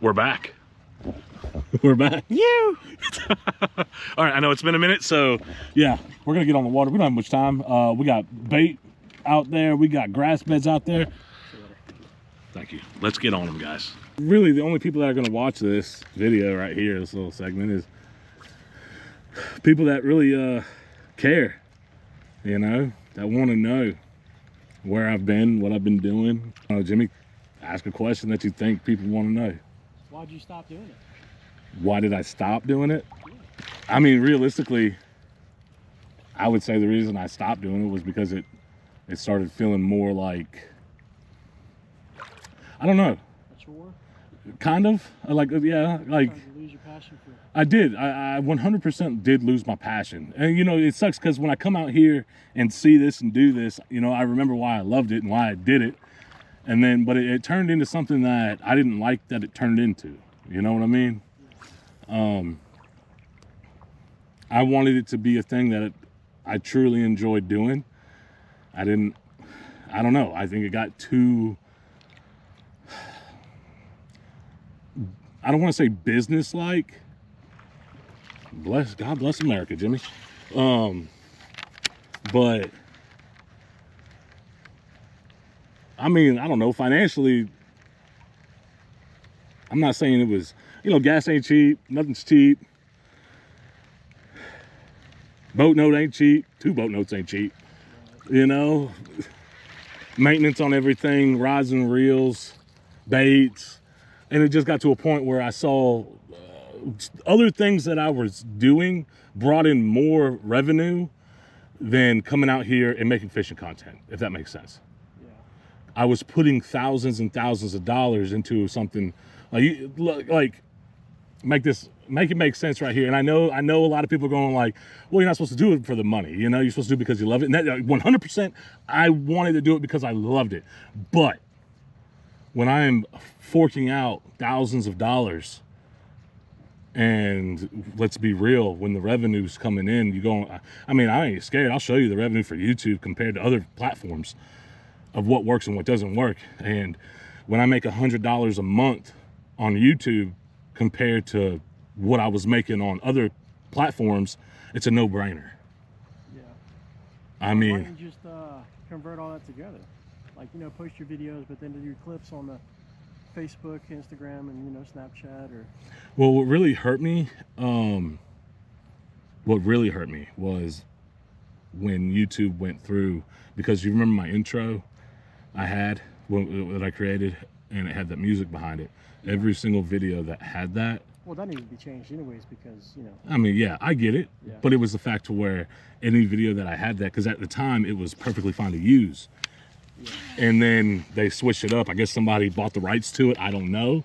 We're back. We're back. You. All right, I know it's been a minute, so yeah, we're gonna get on the water. We don't have much time. We got bait out there. We got grass beds out there. Thank you. Let's get on them, guys. Really, the only people that are gonna watch this video right here, this little segment, is people that really care, you know, that want to know where I've been, what I've been doing. Jimmy, ask a question that you think people want to know. Why'd you stop doing it? Why did I stop doing it? I mean, realistically, I would say the reason I stopped doing it was because it started feeling more like, I don't know. A chore? Kind of. Like, yeah, like. Did you lose your passion for it? I did. I 100% did lose my passion. And, you know, it sucks because when I come out here and see this and do this, you know, I remember why I loved it and why I did it. And then, but it turned into something that I didn't like that it turned into. You know what I mean? I wanted it to be a thing that I truly enjoyed doing. I don't know. I think it got too, I don't want to say business-like. God bless America, Jimmy. But I mean, I don't know, financially, I'm not saying it was, you know, gas ain't cheap, nothing's cheap. Boat note ain't cheap, 2 boat notes ain't cheap, you know. Maintenance on everything, rods and reels, baits. And it just got to a point where I saw other things that I was doing brought in more revenue than coming out here and making fishing content, if that makes sense. Yeah. I was putting thousands and thousands of dollars into something like make it make sense right here. And I know a lot of people are going like, well, you're not supposed to do it for the money, you know, you're supposed to do it because you love it. And that 100%, I wanted to do it because I loved it. But when I am forking out thousands of dollars, and let's be real, when the revenue's coming in, you go, I mean, I ain't scared. I'll show you the revenue for YouTube compared to other platforms of what works and what doesn't work. And when I make $100 a month on YouTube compared to what I was making on other platforms, it's a no-brainer. Yeah. I mean, why don't you just convert all that together? Like, you know, post your videos, but then do your clips on the Facebook, Instagram, and, you know, Snapchat, or... Well, what really hurt me was when YouTube went through, because you remember my intro I had, that I created, and it had that music behind it. Yeah. Every single video that had that... Well, that needs to be changed anyways, because, you know... I mean, yeah, I get it, yeah. But it was the fact to where any video that I had that, because at the time, it was perfectly fine to use. Yeah. And then they switched it up. I guess somebody bought the rights to it. I don't know.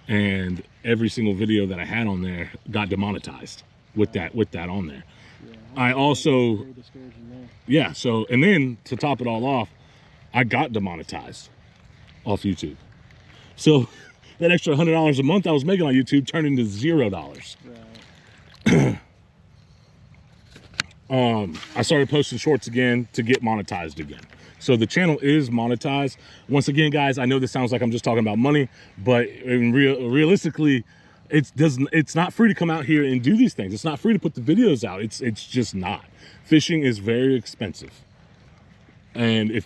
And every single video that I had on there got demonetized with that on there. Yeah, I also, very discouraging there. Yeah. So, and then to top it all off, I got demonetized off YouTube. So that extra $100 a month I was making on YouTube turned into $0. Right. I started posting shorts again to get monetized again. So the channel is monetized. Once again, guys, I know this sounds like I'm just talking about money, but realistically, it's not free to come out here and do these things. It's not free to put the videos out. It's just not. Fishing is very expensive. And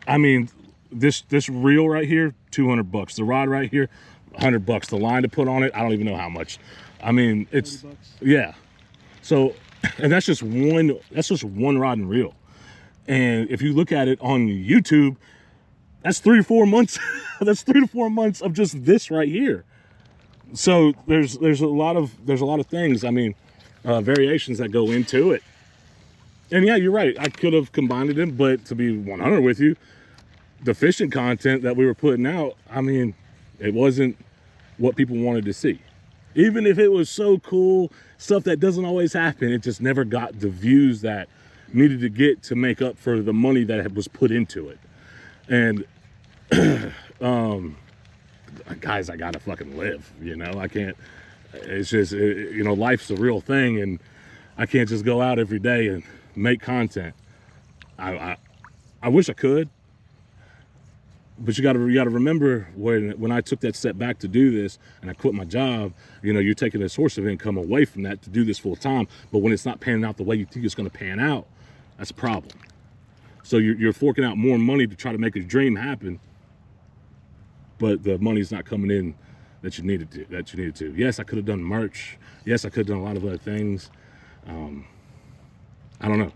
I mean, this reel right here, $200. The rod right here, $100. The line to put on it, I don't even know how much. I mean, it's $40. Yeah. So, and that's just one rod and reel. And if you look at it on YouTube, that's 3 to 4 months. That's 3 to 4 months of just this right here. So there's a lot of things. I mean, variations that go into it. And yeah, you're right. I could have combined them, but to be 100 with you, the fishing content that we were putting out, I mean, it wasn't what people wanted to see. Even if it was so cool, stuff that doesn't always happen, it just never got the views that needed to get to make up for the money that was put into it. And guys, I gotta fucking live, you know. I can't, it's just, you know, life's a real thing, and I can't just go out every day and make content. I wish I could. But you got to remember when I took that step back to do this and I quit my job, you know, you're taking a source of income away from that to do this full time. But when it's not panning out the way you think it's going to pan out, that's a problem. So you're forking out more money to try to make a dream happen, but the money's not coming in that you needed to. Yes, I could have done merch. Yes, I could have done a lot of other things. I don't know.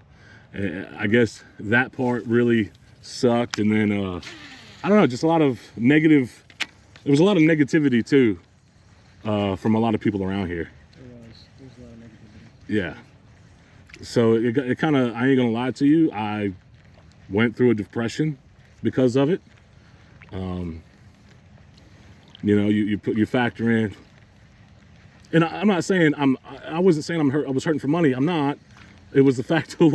I guess that part really sucked, and then I don't know, just a lot of negative. There was a lot of negativity too from a lot of people around here. There was a lot of negativity. Yeah. So it kind of, I ain't gonna lie to you, I went through a depression because of it. You know, you factor in, and I'm not saying I wasn't saying I was hurting for money. I'm not. It was the fact of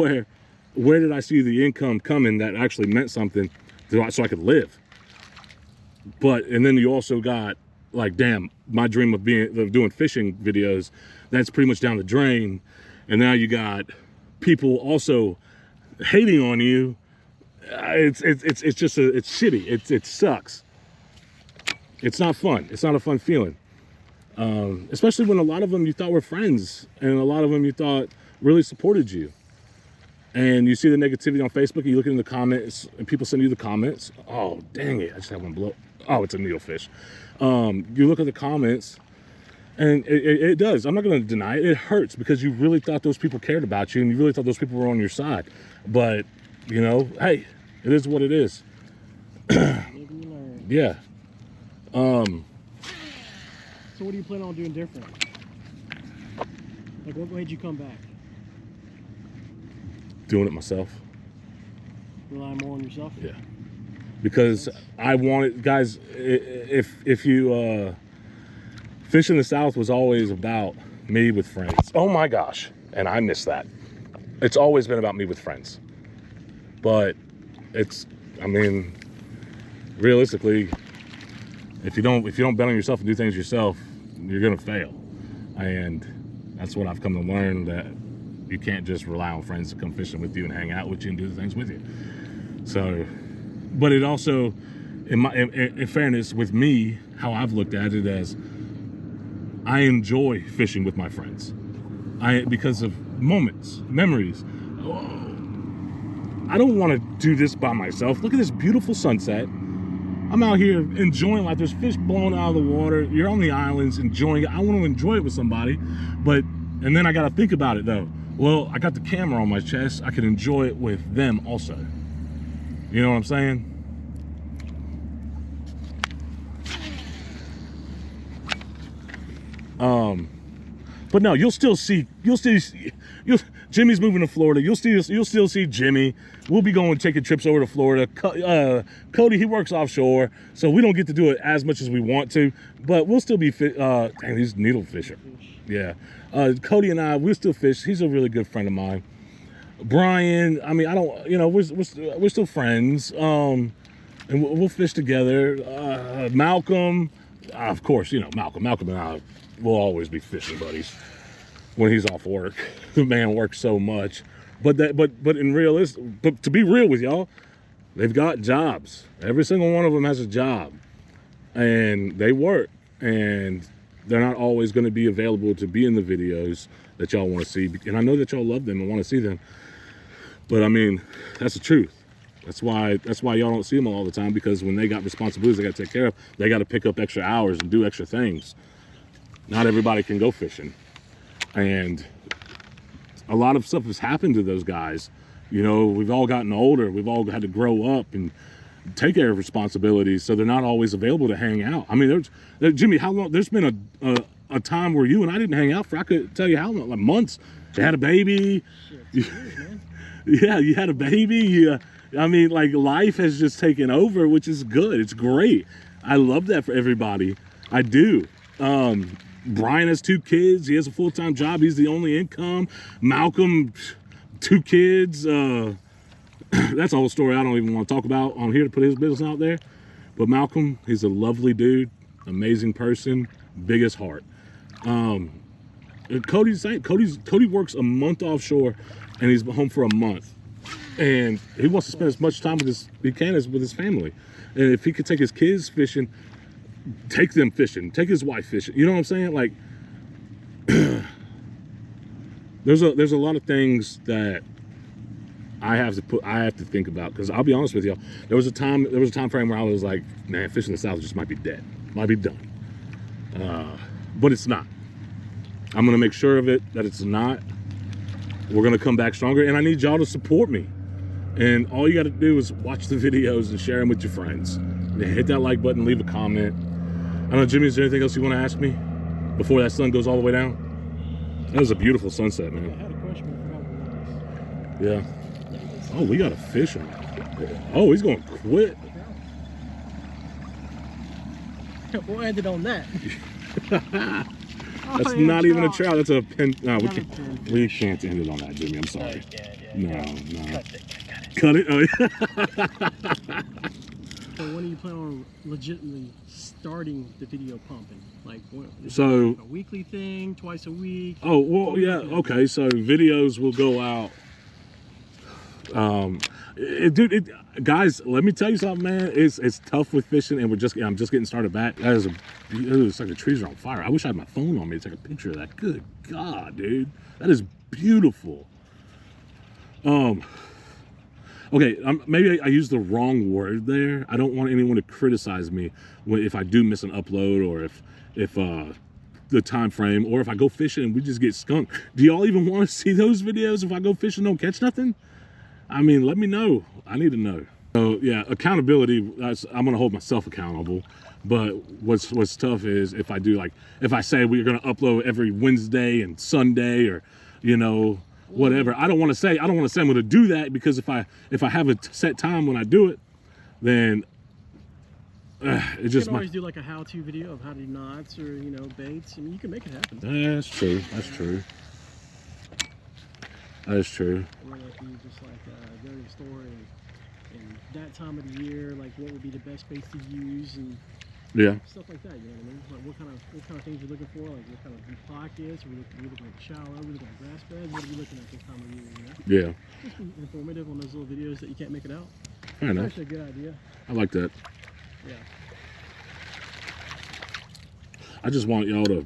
where did I see the income coming that actually meant something so I could live. And then you also got like, damn, my dream of doing fishing videos, that's pretty much down the drain. And now you got people also hating on you. It's just it's shitty. It sucks. It's not fun. It's not a fun feeling. Especially when a lot of them you thought were friends, and a lot of them you thought really supported you. And you see the negativity on Facebook, you look in the comments, and people send you the comments. Oh, dang it, I just had one blow. Oh, it's a needlefish. You look at the comments, and it does. I'm not gonna deny it. It hurts because you really thought those people cared about you, and you really thought those people were on your side. But, you know, hey, it is what it is. Yeah. So what do you plan on doing different? Like, what made you come back? Doing it myself. Rely more on yourself? Yeah. Because I wanted, guys, if you, Fish in the South was always about me with friends. Oh my gosh. And I miss that. It's always been about me with friends. But I mean, realistically, if you don't bet on yourself and do things yourself, you're gonna fail. And that's what I've come to learn, that you can't just rely on friends to come fishing with you and hang out with you and do the things with you. So, but it also, in fairness with me, how I've looked at it as, I enjoy fishing with my friends. Because of moments, memories. I don't want to do this by myself. Look at this beautiful sunset. I'm out here enjoying life. There's fish blowing out of the water. You're on the islands enjoying it. I want to enjoy it with somebody, and then I got to think about it though. Well, I got the camera on my chest. I can enjoy it with them also. You know what I'm saying? But no, you'll still see, Jimmy's moving to Florida. You'll still see Jimmy. We'll be taking trips over to Florida. Cody, he works offshore, so we don't get to do it as much as we want to, but we'll still be, dang, these needlefish. Yeah. Cody and I, we'll still fish. He's a really good friend of mine. Brian, I mean, we're still friends. And we'll fish together. Malcolm, of course, you know, Malcolm and I will always be fishing buddies when he's off work. The man works so much. But to be real with y'all, they've got jobs. Every single one of them has a job, and they work, and they're not always going to be available to be in the videos that y'all want to see. And I know that y'all love them and want to see them, but I mean, that's the truth. That's why y'all don't see them all the time, because when they got responsibilities they got to take care of, they got to pick up extra hours and do extra things. Not everybody can go fishing, and a lot of stuff has happened to those guys. You know, we've all gotten older. We've all had to grow up and take care of responsibilities, so they're not always available to hang out. I mean, Jimmy, how long? There's been a time where you and I didn't hang out for, I could tell you how long, like months. You had a baby. Shit, years, man. Yeah, you had a baby. I mean, like, life has just taken over, which is good. It's great. I love that for everybody. I do. Brian has 2 kids. He has a full-time job. He's the only income. Malcolm, 2 kids. That's a whole story I don't even want to talk about on here to put his business out there. But Malcolm, he's a lovely dude, amazing person, biggest heart. Cody works a month offshore, and he's home for a month. And he wants to spend as much time with he can with his family. And if he could take his kids fishing, take them fishing, take his wife fishing. You know what I'm saying? Like, there's a lot of things that I have to think about, because I'll be honest with y'all, there was a time frame where I was like, man, fishing in the South just might be dead, might be done. But it's not. I'm gonna make sure of it that it's not. We're gonna come back stronger, and I need y'all to support me. And all you got to do is watch the videos and share them with your friends. And hit that like button, leave a comment. I don't know, Jimmy, is there anything else you want to ask me before that sun goes all the way down? That was a beautiful sunset, man. I had a question, but I forgot what it was. Yeah. Oh, we got a fish on. Oh, he's going to quit. We'll end it on that. That's not even a trout. That's a pin. No, we can't end it on that, Jimmy. I'm sorry. No. Cut it. Oh, yeah. So when do you plan on legitimately starting the video pumping? Like, so a weekly thing, twice a week? Oh, well, yeah. Okay, so videos will go out. Dude, guys, let me tell you something, man. It's tough with fishing, and I'm just getting started back. That is it's like the trees are on fire. I wish I had my phone on me to take a picture of that. Good God, dude, that is beautiful. Okay, maybe I used the wrong word there. I don't want anyone to criticize me if I do miss an upload, or if the time frame, or if I go fishing and we just get skunked. Do y'all even want to see those videos if I go fishing and don't catch nothing? I mean, let me know. I need to know. So yeah, accountability, I'm gonna hold myself accountable. But what's tough is if I say we're gonna upload every Wednesday and Sunday, or, you know, whatever. I don't want to say I'm going to do that, because if I have a set time when I do it, then it just you can always do like a how-to video of how to do knots, or, you know, baits, and you can make it happen. That's true. That's true. That is true. Or like you just like go to the store and that time of the year, like what would be the best baits to use, and yeah, stuff like that. You know what I mean? Like what kind of things you're looking for, like what kind of deep pockets. Are we looking at shallow? Are we looking at grass beds? What are you looking at this time of year? You know? Yeah. Just be informative on those little videos that you can't make it out. Fair enough. That's actually a good idea. I like that. Yeah. I just want y'all to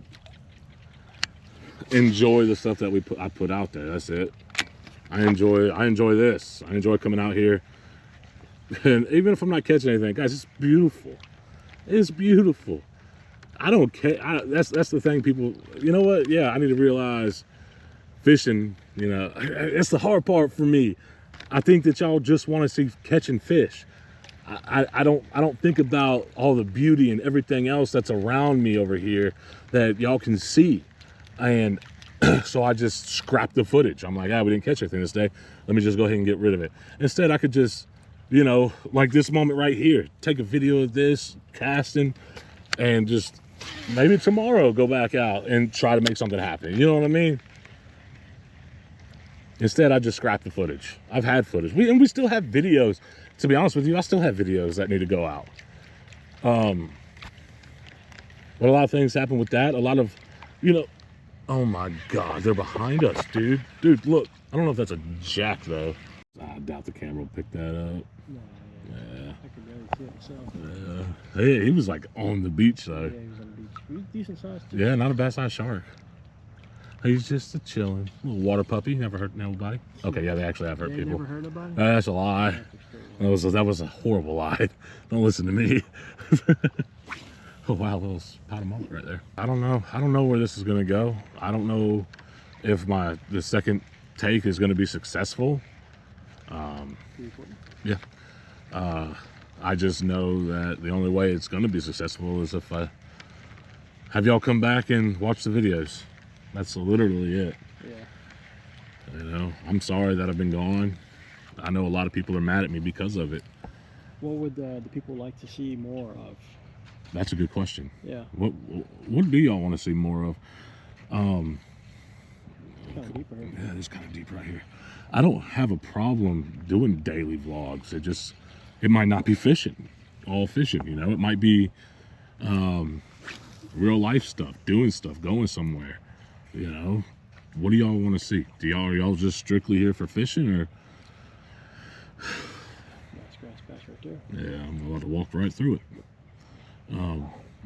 enjoy the stuff that I put out there. That's it. I enjoy this. I enjoy coming out here, and even if I'm not catching anything, guys, it's beautiful. It's beautiful. I don't care. That's the thing, people. You know what? Yeah, I need to realize fishing. You know, it's the hard part for me. I think that y'all just want to see catching fish. I don't think about all the beauty and everything else that's around me over here that y'all can see. And so I just scrapped the footage. I'm like, we didn't catch anything this day. Let me just go ahead and get rid of it. Instead, I could just, you know, like this moment right here, take a video of this casting, and just maybe tomorrow go back out and try to make something happen. You know what I mean? Instead, I just scrapped the footage. I've had footage. We still have videos. To be honest with you, I still have videos that need to go out. But a lot of things happen with that. A lot of, you know, oh my God, they're behind us, dude. Dude, look. I don't know if that's a jack, though. I doubt the camera will pick that up. No, yeah. I could barely see it myself. Yeah. Hey, he was like on the beach, though. Yeah, he was on the beach. He was decent size, too. Yeah, not a bad sized shark. He's just a chilling little water puppy. Never hurt nobody. Okay, yeah, they actually have hurt people. Never hurt nobody? That's a lie. That was a horrible lie. Don't listen to me. Oh wow, little pot of mullet right there. I don't know where this is gonna go. I don't know if the second take is gonna be successful. Yeah. I just know that the only way it's gonna be successful is if I have y'all come back and watch the videos. That's literally it. Yeah. You know, I'm sorry that I've been gone. I know a lot of people are mad at me because of it. What would the people like to see more of? That's a good question. Yeah. What do y'all want to see more of? Kind of deep right here. Yeah, it's kind of deep right here. I don't have a problem doing daily vlogs. It might not be fishing, all fishing, you know. It might be real life stuff, doing stuff, going somewhere. You know, what do y'all want to see? Are y'all just strictly here for fishing, or Nice grass patch right there. Yeah, I'm about to walk right through it.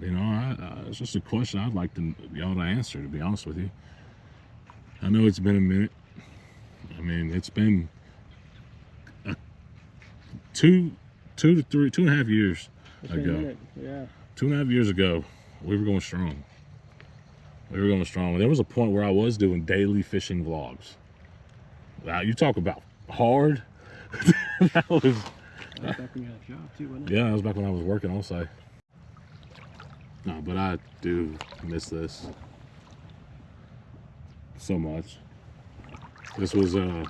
You know, it's just a question I'd like y'all to answer, to be honest with you. I know it's been a minute. I mean, it's been 2.5 years ago. Yeah. 2.5 years ago, we were going strong. We were going strong. There was a point where I was doing daily fishing vlogs. Wow, you talk about hard. That was. That was back when you had a job too, wasn't it? Yeah, that was back when I was working, I'll say. No, but I do miss this so much. This was I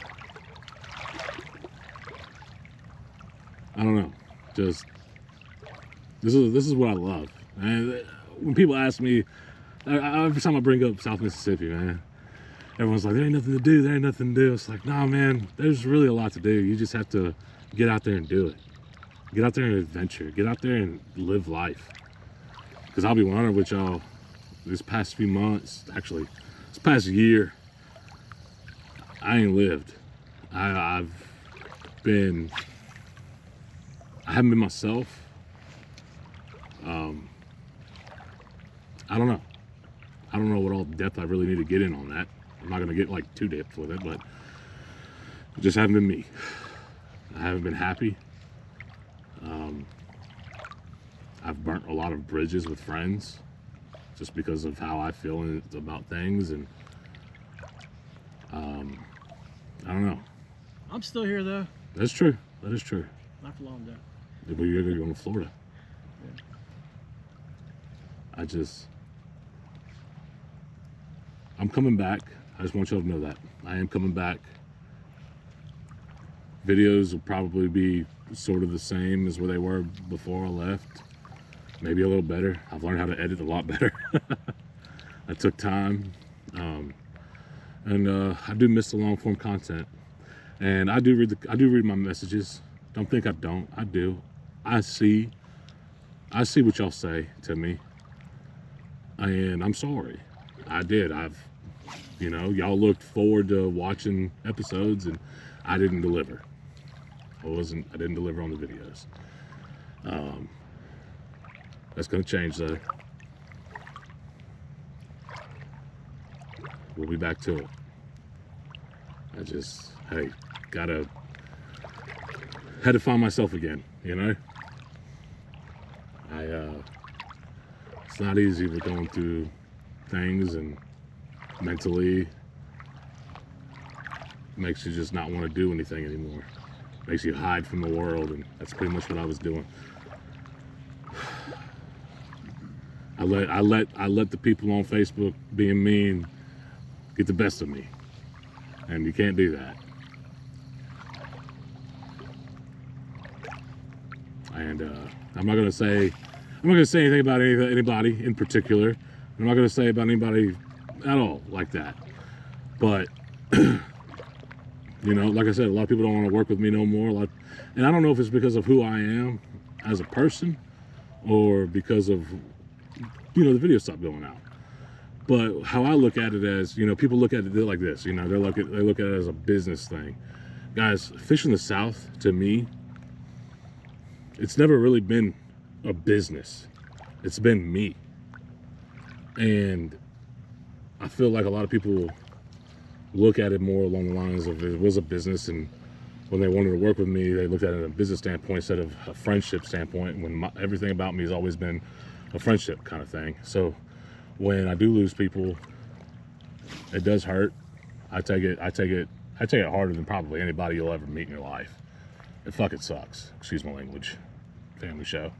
don't know, just this is what I love. And when people ask me, every time I bring up South Mississippi, man, everyone's like, there ain't nothing to do, there ain't nothing to do. It's like, nah, man, there's really a lot to do. You just have to get out there and do it. Get out there and adventure. Get out there and live life. Because I'll be 100 with y'all, this past few months, actually, this past year, I ain't lived. I haven't been myself. I don't know. I don't know what all depth I really need to get in on that. I'm not gonna get like too depth with it, but it just haven't been me. I haven't been happy. I've burnt a lot of bridges with friends just because of how I feel about things, and I don't know. I'm still here though. That's true. That is true. Not for long though. But you're going to Florida. Yeah. I'm coming back. I just want y'all to know that. I am coming back. Videos will probably be sort of the same as where they were before I left. Maybe a little better. I've learned how to edit a lot better. I took time. And I do miss the long form content. And I do read my messages. Don't think I don't. I do. I see what y'all say to me. And I'm sorry. I did. Y'all looked forward to watching episodes, and I didn't deliver. I didn't deliver on the videos. That's gonna change though. We'll be back to it. Had to find myself again, you know? It's not easy with going through things, and mentally makes you just not want to do anything anymore. Makes you hide from the world, and that's pretty much what I was doing. I let the people on Facebook being mean get the best of me, and you can't do that. And I'm not gonna say anything about anybody in particular. I'm not gonna say about anybody at all like that. But like I said, a lot of people don't want to work with me no more. And I don't know if it's because of who I am as a person, or because of the video stopped going out. But how I look at it as, people look at it like this. They look at it as a business thing. Guys, fishing the South, to me, it's never really been a business. It's been me. And I feel like a lot of people look at it more along the lines of it was a business, and when they wanted to work with me, they looked at it in a business standpoint instead of a friendship standpoint, when everything about me has always been a friendship kind of thing. So when I do lose people, it does hurt. I take it harder than probably anybody you'll ever meet in your life. It fucking sucks. Excuse my language. Family show.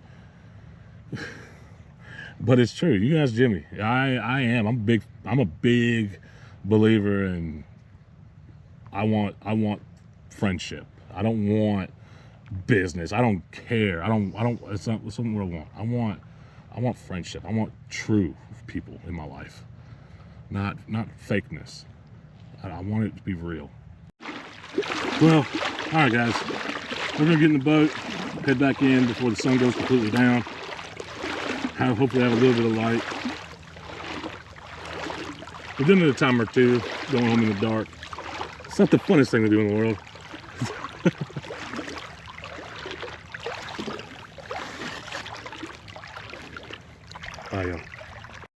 But it's true. You guys, Jimmy. I am. I'm a big believer in. I want friendship. I don't want business. I don't care. I don't. It's not something what I want. I want friendship. I want true people in my life, not fakeness. I want it to be real. Well, all right, guys. We're gonna get in the boat, head back in before the sun goes completely down. Hopefully have a little bit of light. We've done it a time or two, going home in the dark. It's not the funnest thing to do in the world.